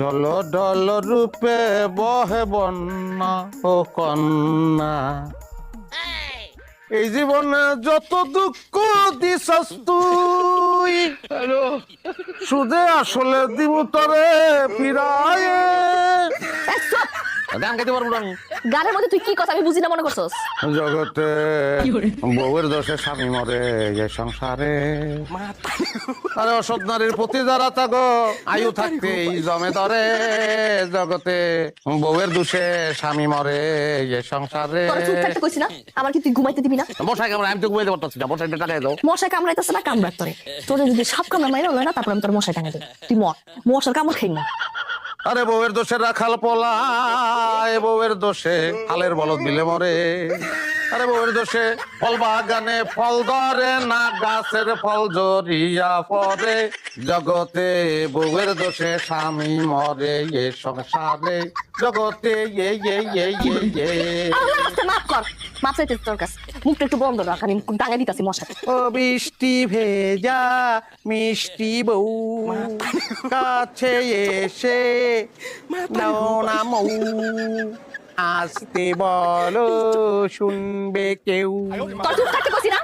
ঢল ঢল রূপে বহে বন্যা ও কন্যা, এই জীবনে যত দুঃখ দিছস তুই, সুদে আসলে দিব তরে ফিরায়। গান গাইতে পারবো না আমি। গানের মধ্যে তুই কি কথা আমি বুঝি না মনে করছস? জগতে বউয়ের দোষে স্বামী মরে এ সংসারে, আরে অসৎ নারীর প্রতি যারা থাকো আয়ু থাকতেই জমে ধরে। জগতে বউয়ের দোষে স্বামী মরে এ সংসারে। তোরা চুপ থাকতে কইছি না? আমার কি তুই ঘুমাইতে দিবি না? মশাই কামড়ে আমি তো ঘুমাইতে পারতাছি না, মশাইটা টাকাই দাও। মশাই কামড়াইতেছে না কামড়ার তোরে, তোরে যদি সাপ কামড়া মাইরা লয় না তারপর আমি তোর মশাই টাঙাই দেব। তুই মশার কামড় খাই না। আরে বউয়ের দোষে রাখাল পলায়, বউয়ের দোষে হালের বলদ বিলে মরে। আরে বউয়ের দোষে ফল বাগানে ফল ধরে না, গাছের ফল জড়িয়া পড়ে। জগতে বউয়ের দোষে স্বামী মরে এ সংসারে। জগতে আল্লাহ রাস্তায় মাফ কর, মাফ চাইতে তোর কাছে। মুখটা একটু বন্ধ রাখ, আমি টাঙাই দিতাছি মশাকে। ও বৃষ্টি ভেজা মিষ্টি বউ, কাছে এসে দাও না মৌ, আসতে বলো শুনবে কেউ। তোর চুপ থাকতে কইছি না?